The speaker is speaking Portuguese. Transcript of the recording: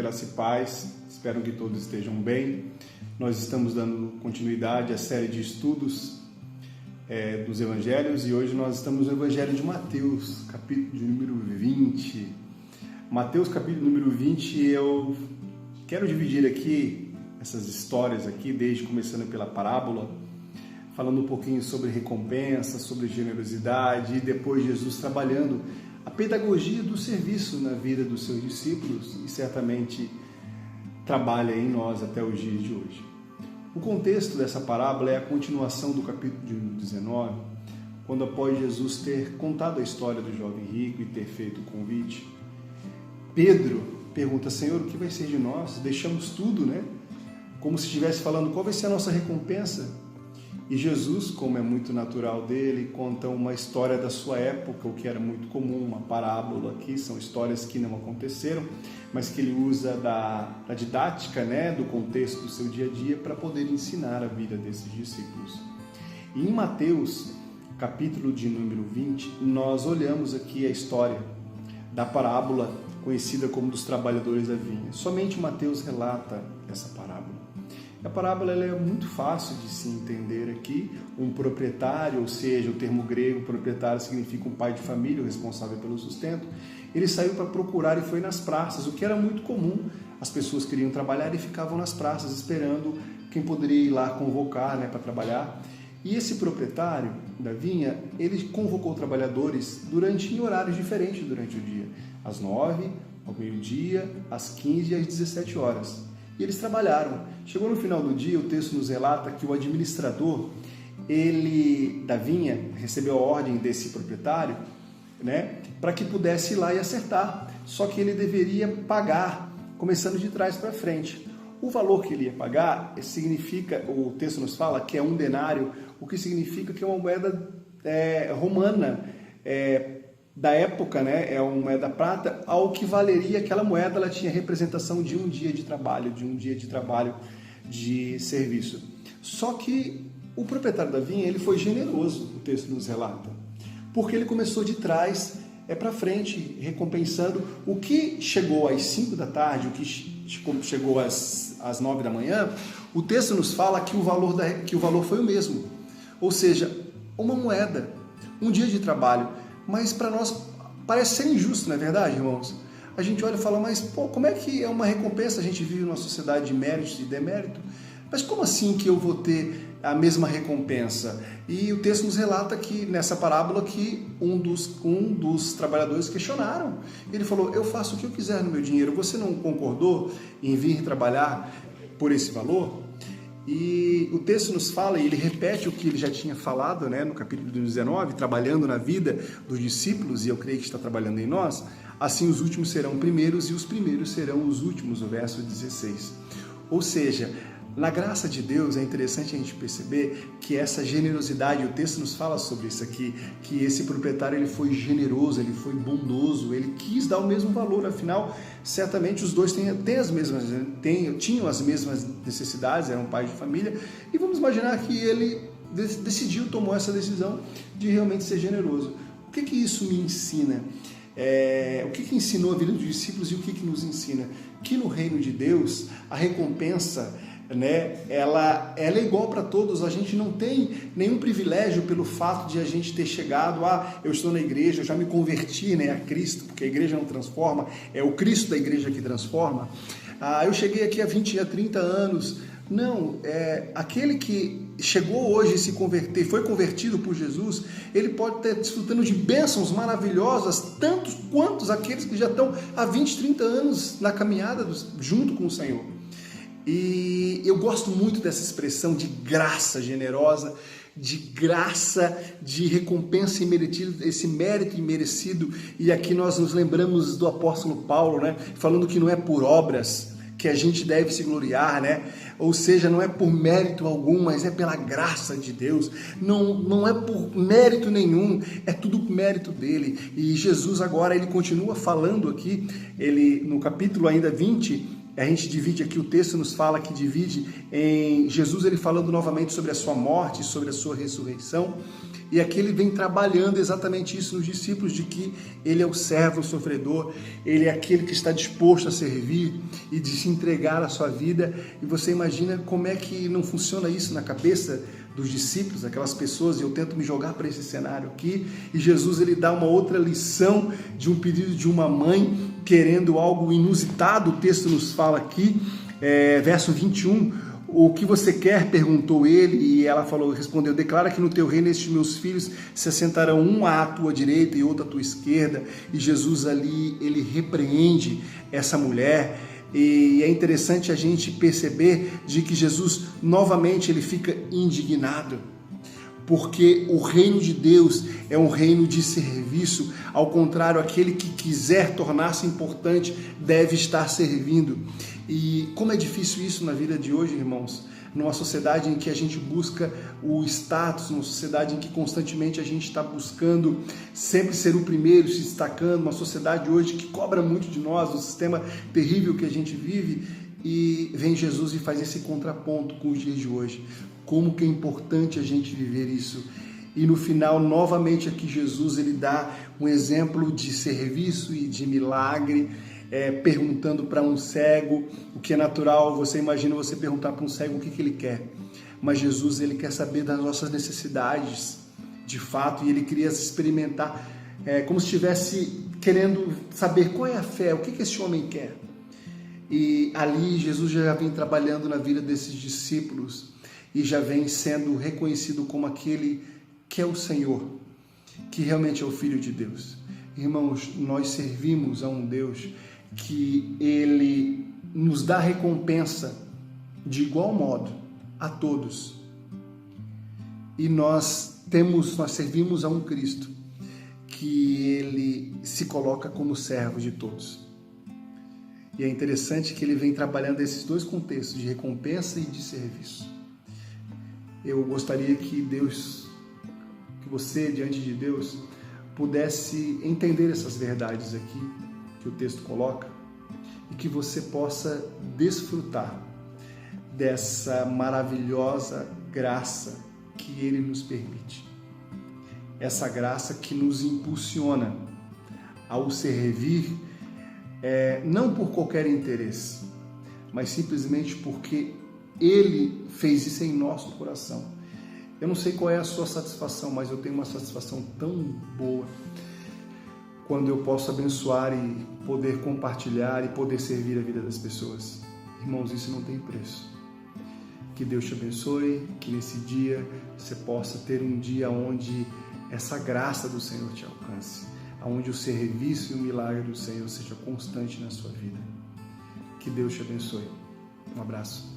graça e paz, espero que todos estejam bem. Nós estamos dando continuidade à série de estudos dos Evangelhos e hoje nós estamos no Evangelho de Mateus, capítulo de número 20. Mateus, capítulo número 20, eu quero dividir aqui essas histórias aqui, desde começando pela parábola, falando um pouquinho sobre recompensa, sobre generosidade e depois Jesus trabalhando a pedagogia do serviço na vida dos seus discípulos e certamente trabalha em nós até os dias de hoje. O contexto dessa parábola é a continuação do capítulo 19, quando após Jesus ter contado a história do jovem rico e ter feito o convite, Pedro pergunta: Senhor, o que vai ser de nós? Deixamos tudo, né? Como se estivesse falando, qual vai ser a nossa recompensa? E Jesus, como é muito natural dele, conta uma história da sua época, o que era muito comum, uma parábola aqui, são histórias que não aconteceram, mas que ele usa da didática, né, do contexto do seu dia a dia para poder ensinar a vida desses discípulos. E em Mateus, capítulo de número 20, nós olhamos aqui a história da parábola conhecida como dos trabalhadores da vinha. Somente Mateus relata essa parábola. A parábola ela é muito fácil de se entender aqui. Um proprietário, ou seja, o termo grego proprietário significa um pai de família, o responsável pelo sustento. Ele saiu para procurar e foi nas praças, o que era muito comum. As pessoas queriam trabalhar e ficavam nas praças esperando quem poderia ir lá convocar, né, para trabalhar. E esse proprietário da vinha, ele convocou trabalhadores em horários diferentes durante o dia. Às 9, ao meio-dia, às 15 e às 17 horas. E eles trabalharam. Chegou no final do dia, o texto nos relata que o administrador, da vinha, recebeu a ordem desse proprietário, né, para que pudesse ir lá e acertar. Só que ele deveria pagar, começando de trás para frente. O valor que ele ia pagar significa, o texto nos fala que é 1 denário, o que significa que é uma moeda romana, da época, né, é uma moeda prata, ao que valeria aquela moeda, ela tinha representação de um dia de trabalho, de serviço. Só que o proprietário da vinha, ele foi generoso, o texto nos relata, porque ele começou de trás para frente, recompensando o que chegou às 5 da tarde, o que chegou às 9 da manhã. O texto nos fala que o valor foi o mesmo, ou seja, uma moeda, um dia de trabalho. Mas para nós parece ser injusto, não é verdade, irmãos? A gente olha e fala, mas como é que é uma recompensa? A gente vive numa sociedade de mérito e demérito. Mas como assim que eu vou ter a mesma recompensa? E o texto nos relata que nessa parábola que um dos trabalhadores questionaram. Ele falou: eu faço o que eu quiser no meu dinheiro. Você não concordou em vir trabalhar por esse valor? E o texto nos fala, e ele repete o que ele já tinha falado, né, no capítulo 19, trabalhando na vida dos discípulos, e eu creio que está trabalhando em nós. Assim os últimos serão primeiros e os primeiros serão os últimos, o verso 16. Ou seja, na graça de Deus é interessante a gente perceber que essa generosidade, o texto nos fala sobre isso aqui, que esse proprietário ele foi generoso, ele foi bondoso, ele quis dar o mesmo valor, afinal, certamente os dois tinham as mesmas necessidades, eram pais de família, e vamos imaginar que ele tomou essa decisão de realmente ser generoso. O que isso me ensina? O que ensinou a vida dos discípulos e o que nos ensina? Que no reino de Deus, a recompensa, né, ela é igual para todos. A gente não tem nenhum privilégio pelo fato de a gente ter chegado eu estou na igreja, eu já me converti, né, a Cristo, porque a igreja não transforma, é o Cristo da igreja que transforma. Eu cheguei aqui há 20, há 30 anos. Não, aquele que chegou hoje a se converter, foi convertido por Jesus, ele pode estar desfrutando de bênçãos maravilhosas, tantos quanto aqueles que já estão há 20, 30 anos na caminhada junto com o Senhor. E eu gosto muito dessa expressão de graça generosa, de graça, de recompensa imerecida, esse mérito imerecido. E aqui nós nos lembramos do apóstolo Paulo, né, falando que não é por obras que a gente deve se gloriar, né? Ou seja, não é por mérito algum, mas é pela graça de Deus. Não é por mérito nenhum, é tudo mérito dele. E Jesus agora, ele continua falando aqui, ele no capítulo ainda 20, A gente divide aqui, o texto nos fala que divide em Jesus ele falando novamente sobre a sua morte, sobre a sua ressurreição, e aqui ele vem trabalhando exatamente isso nos discípulos, de que ele é o servo sofredor, ele é aquele que está disposto a servir e de se entregar a sua vida. E você imagina como é que não funciona isso na cabeça dos discípulos, aquelas pessoas, e eu tento me jogar para esse cenário aqui, e Jesus ele dá uma outra lição de um pedido de uma mãe querendo algo inusitado. O texto nos fala aqui, verso 21, o que você quer? Perguntou ele, e ela respondeu, declara que no teu reino estes meus filhos se assentarão um à tua direita e outro à tua esquerda. E Jesus ali, ele repreende essa mulher. E é interessante a gente perceber de que Jesus novamente ele fica indignado, porque o reino de Deus é um reino de serviço. Ao contrário, aquele que quiser tornar-se importante deve estar servindo. E como é difícil isso na vida de hoje, irmãos, numa sociedade em que a gente busca o status, numa sociedade em que constantemente a gente está buscando sempre ser o primeiro, se destacando, uma sociedade hoje que cobra muito de nós, um sistema terrível que a gente vive, e vem Jesus e faz esse contraponto com os dias de hoje. Como que é importante a gente viver isso. E no final, novamente aqui Jesus ele dá um exemplo de serviço e de milagre, perguntando para um cego, o que é natural, você imagina você perguntar para um cego o que ele quer. Mas Jesus ele quer saber das nossas necessidades, de fato, e ele queria experimentar, como se estivesse querendo saber qual é a fé, o que esse homem quer. E ali Jesus já vem trabalhando na vida desses discípulos, e já vem sendo reconhecido como aquele que é o Senhor, que realmente é o Filho de Deus. Irmãos, nós servimos a um Deus que Ele nos dá recompensa de igual modo a todos. E nós servimos a um Cristo que Ele se coloca como servo de todos. E é interessante que Ele vem trabalhando esses dois contextos, de recompensa e de serviço. Eu gostaria que você, diante de Deus, pudesse entender essas verdades aqui que o texto coloca e que você possa desfrutar dessa maravilhosa graça que Ele nos permite. Essa graça que nos impulsiona ao servir, não por qualquer interesse, mas simplesmente porque Ele fez isso em nosso coração. Eu não sei qual é a sua satisfação, mas eu tenho uma satisfação tão boa quando eu posso abençoar e poder compartilhar e poder servir a vida das pessoas. Irmãos, isso não tem preço. Que Deus te abençoe, que nesse dia você possa ter um dia onde essa graça do Senhor te alcance, onde o serviço e o milagre do Senhor seja constante na sua vida. Que Deus te abençoe. Um abraço.